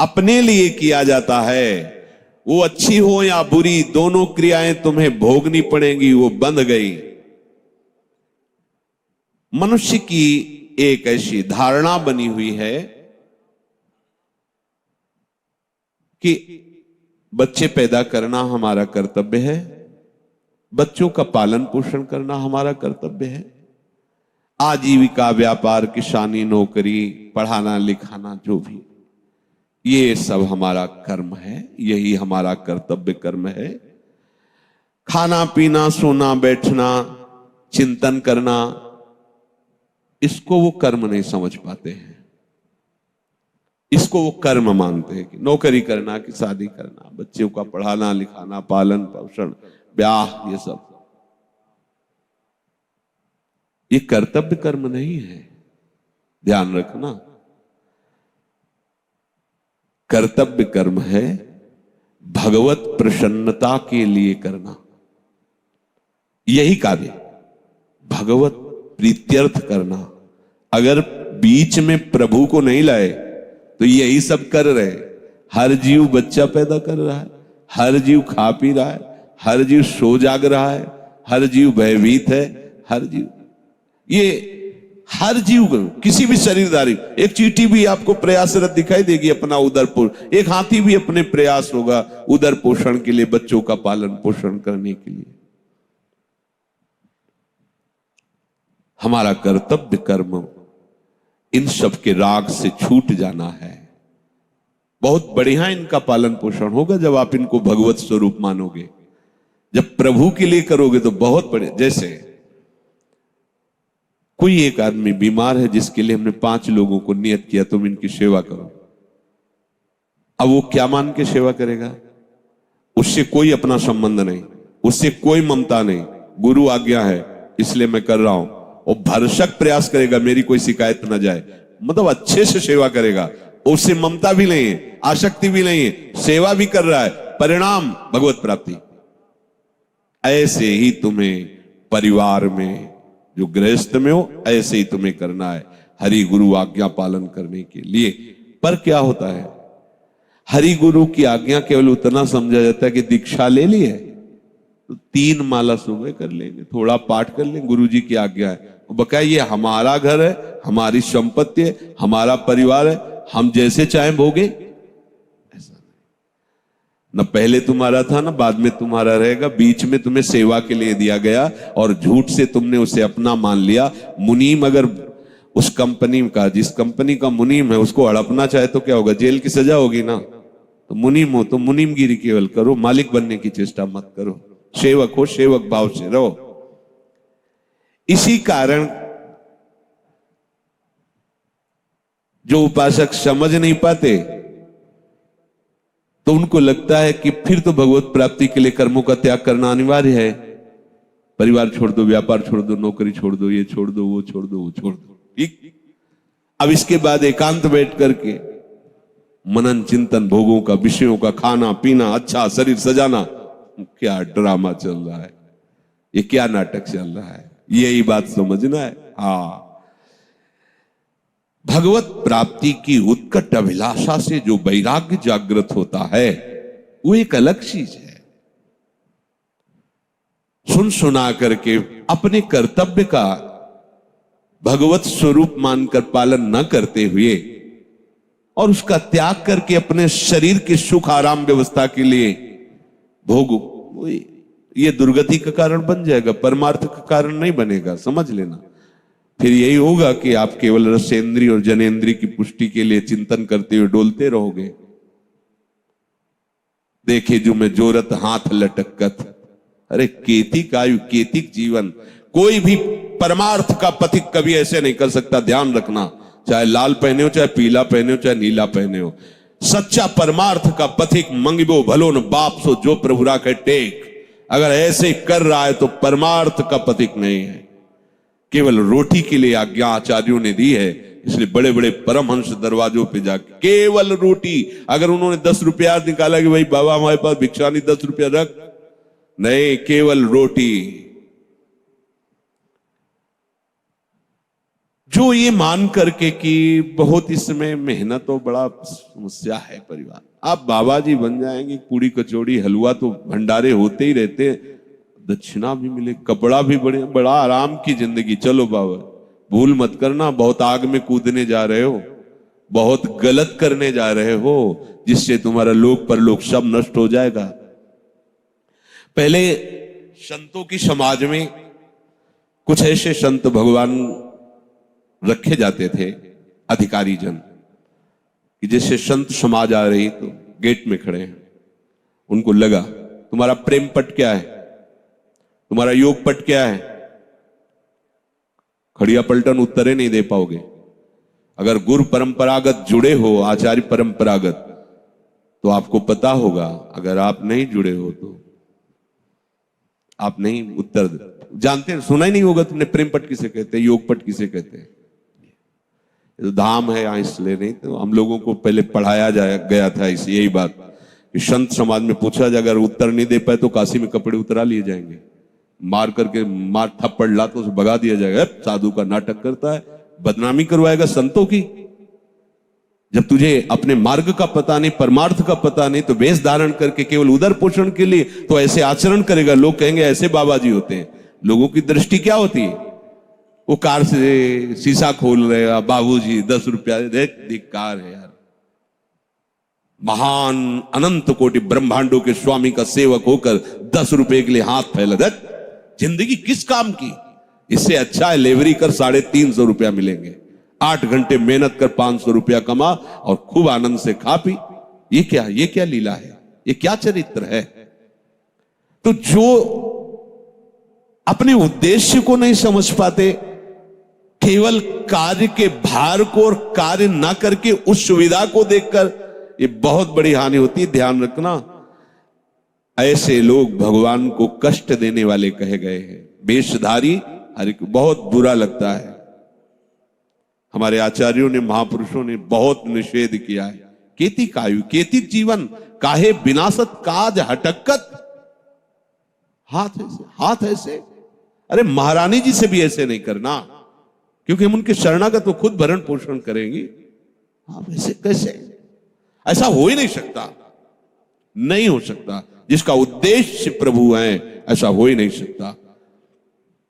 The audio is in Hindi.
अपने लिए किया जाता है, वो अच्छी हो या बुरी, दोनों क्रियाएं तुम्हें भोगनी पड़ेंगी, वो बंध गई। मनुष्य की एक ऐसी धारणा बनी हुई है कि बच्चे पैदा करना हमारा कर्तव्य है, बच्चों का पालन पोषण करना हमारा कर्तव्य है, आजीविका, व्यापार, किसानी, नौकरी, पढ़ाना लिखाना, जो भी, ये सब हमारा कर्म है, यही हमारा कर्तव्य कर्म है। खाना पीना, सोना बैठना, चिंतन करना, इसको वो कर्म नहीं समझ पाते हैं। इसको वो कर्म मानते हैं कि नौकरी करना, कि शादी करना, बच्चों का पढ़ाना लिखाना, पालन पोषण, ब्याह, ये सब, ये कर्तव्य कर्म नहीं है। ध्यान रखना, कर्तव्य कर्म है भगवत प्रसन्नता के लिए करना। यही कार्य भगवत प्रीत्यर्थ करना। अगर बीच में प्रभु को नहीं लाए तो यही सब कर रहे। हर जीव बच्चा पैदा कर रहा है, हर जीव खा पी रहा है, हर जीव सो जाग रहा है, हर जीव भयभीत है, हर जीव, ये हर जीव किसी भी शरीरधारी, एक चींटी भी आपको प्रयासरत दिखाई देगी अपना उदर पोषण, एक हाथी भी अपने प्रयास होगा उदर पोषण के लिए, बच्चों का पालन पोषण करने के लिए। हमारा कर्तव्य कर्म इन सब के राग से छूट जाना है। बहुत बढ़िया इनका पालन पोषण होगा जब आप इनको भगवत स्वरूप मानोगे, जब प्रभु के लिए करोगे तो बहुत बढ़िया। जैसे कोई एक आदमी बीमार है जिसके लिए हमने 5 लोगों को नियत किया तुम इनकी सेवा करो, अब वो क्या मान के सेवा करेगा? उससे कोई अपना संबंध नहीं, उससे कोई ममता नहीं, गुरु आज्ञा है इसलिए मैं कर रहा हूं, और भरसक प्रयास करेगा मेरी कोई शिकायत ना जाए, मतलब अच्छे से सेवा करेगा, उससे ममता भी नहीं है, आसक्ति भी नहीं है, सेवा भी कर रहा है, परिणाम भगवत प्राप्ति। ऐसे ही तुम्हें परिवार में जो गृहस्थ में हो ऐसे ही तुम्हें करना है हरि गुरु आज्ञा पालन करने के लिए। पर क्या होता है, हरि गुरु की आज्ञा केवल उतना समझा जाता है कि दीक्षा ले ली है तो 3 माला सुबह कर लेंगे, थोड़ा पाठ कर लेंगे, गुरु जी की आज्ञा है, बकाया ये हमारा घर है, हमारी संपत्ति है, हमारा परिवार है, हम जैसे चाहें भोगे। ऐसा न पहले तुम्हारा था ना बाद में तुम्हारा रहेगा, बीच में तुम्हें सेवा के लिए दिया गया और झूठ से तुमने उसे अपना मान लिया। मुनीम अगर उस कंपनी का, जिस कंपनी का मुनीम है, उसको हड़पना चाहे तो क्या होगा? जेल की सजा होगी ना। तो मुनीम हो तो मुनीमगिरी केवल करो, मालिक बनने की चेष्टा मत करो, सेवक हो सेवक भाव से रहो। इसी कारण जो उपासक समझ नहीं पाते तो उनको लगता है कि फिर तो भगवत प्राप्ति के लिए कर्मों का त्याग करना अनिवार्य है, परिवार छोड़ दो, व्यापार छोड़ दो, नौकरी छोड़ दो, ये छोड़ दो, वो छोड़ दो, वो छोड़ दो। ठीक, अब इसके बाद एकांत बैठ करके मनन चिंतन, भोगों का, विषयों का, खाना पीना, अच्छा शरीर सजाना, क्या ड्रामा चल रहा है, ये क्या नाटक चल रहा है, यही बात समझना है। हाँ, भगवत प्राप्ति की उत्कट अभिलाषा से जो वैराग्य जागृत होता है वो एक अलग चीज है। सुन सुना करके अपने कर्तव्य का भगवत स्वरूप मानकर पालन न करते हुए और उसका त्याग करके अपने शरीर के सुख आराम व्यवस्था के लिए भोग, ये दुर्गति का कारण बन जाएगा, परमार्थ का कारण नहीं बनेगा, समझ लेना। फिर यही होगा कि आप केवल रसेंद्री और जनेंद्री की पुष्टि के लिए चिंतन करते हुए डोलते रहोगे। देखे जो मैं जोरत हाथ लटकत, अरे केतिक आयु केतिक जीवन, कोई भी परमार्थ का पथिक कभी ऐसे नहीं कर सकता। ध्यान रखना, चाहे लाल पहने हो, चाहे पीला पहने हो, चाहे नीला पहने हो, सच्चा परमार्थ का पथिक मंगिबो भलो न बाप सो जो प्रभु राखे टेक। अगर ऐसे कर रहा है तो परमार्थ का पथिक नहीं है, केवल रोटी के लिए आज्ञा आचार्यों ने दी है। इसलिए बड़े बड़े परमहंस दरवाजों पे जाके केवल रोटी, अगर उन्होंने 10 रुपया निकाला कि भाई बाबा हमारे पास भिक्षा नहीं, 10 रुपया रख, नहीं, केवल रोटी। जो ये मान करके कि बहुत इसमें मेहनत और बड़ा समस्या है परिवार, आप बाबा जी बन जाएंगे, पूरी कचौड़ी हलवा तो भंडारे होते ही रहते, दक्षिणा भी मिले, कपड़ा भी बड़ा आराम की जिंदगी। चलो बाबा, भूल मत करना, बहुत आग में कूदने जा रहे हो, बहुत गलत करने जा रहे हो, जिससे तुम्हारा लोक परलोक सब नष्ट हो जाएगा। पहले संतों की समाज में कुछ ऐसे संत भगवान रखे जाते थे, अधिकारी जन, कि जैसे संत समाज आ रही तो गेट में खड़े हैं, उनको लगा तुम्हारा प्रेम पट क्या है, तुम्हारा योग पट क्या है, खड़िया पलटन उत्तरे नहीं दे पाओगे। अगर गुरु परंपरागत जुड़े हो, आचार्य परंपरागत, तो आपको पता होगा। अगर आप नहीं जुड़े हो तो आप नहीं उत्तर जानते, सुना ही नहीं होगा तुमने प्रेम पट किसे कहते हैं, योग पट किसे कहते हैं। तो धाम है यहाँ, इसलिए नहीं तो हम लोगों को पहले पढ़ाया गया था इस यही बात कि संत समाज में पूछा जाए, अगर उत्तर नहीं दे पाए तो काशी में कपड़े उतरा लिए जाएंगे, मार करके मार थप्पड़ लातों से भगा दिया जाएगा। साधु का नाटक करता है, बदनामी करवाएगा संतों की। जब तुझे अपने मार्ग का पता नहीं, परमार्थ का पता नहीं, तो वेश धारण करके केवल उदर पोषण के लिए तो ऐसे आचरण करेगा, लोग कहेंगे ऐसे बाबा जी होते हैं। लोगों की दृष्टि क्या होती है, वो कार से शीशा खोल रहे हैं, बाबूजी 10 रुपया दे, धिक्कार है यार। महान अनंत कोटि ब्रह्मांडों के स्वामी का सेवक होकर 10 रुपए के लिए हाथ फैला दे, जिंदगी किस काम की। इससे अच्छा है लेवरी कर 350 रुपया मिलेंगे, 8 घंटे मेहनत कर 500 रुपया कमा और खूब आनंद से खा पी। ये क्या लीला है, ये क्या चरित्र है। तो जो अपने उद्देश्य को नहीं समझ पाते, केवल कार्य के भार को और कार्य ना करके उस सुविधा को देखकर, ये बहुत बड़ी हानि होती है। ध्यान रखना, ऐसे लोग भगवान को कष्ट देने वाले कहे गए हैं। वेशधारी हर को बहुत बुरा लगता है। हमारे आचार्यों ने, महापुरुषों ने बहुत निषेध किया है। केति कायु केति जीवन काहे विनाशत काज हटकत, हाथ ऐसे। अरे महारानी जी से भी ऐसे नहीं करना, क्योंकि हम उनके शरणागत तो खुद भरण पोषण करेंगी। आप ऐसे कैसे, ऐसा हो ही नहीं सकता, नहीं हो सकता। जिसका उद्देश्य प्रभु है, ऐसा हो ही नहीं सकता।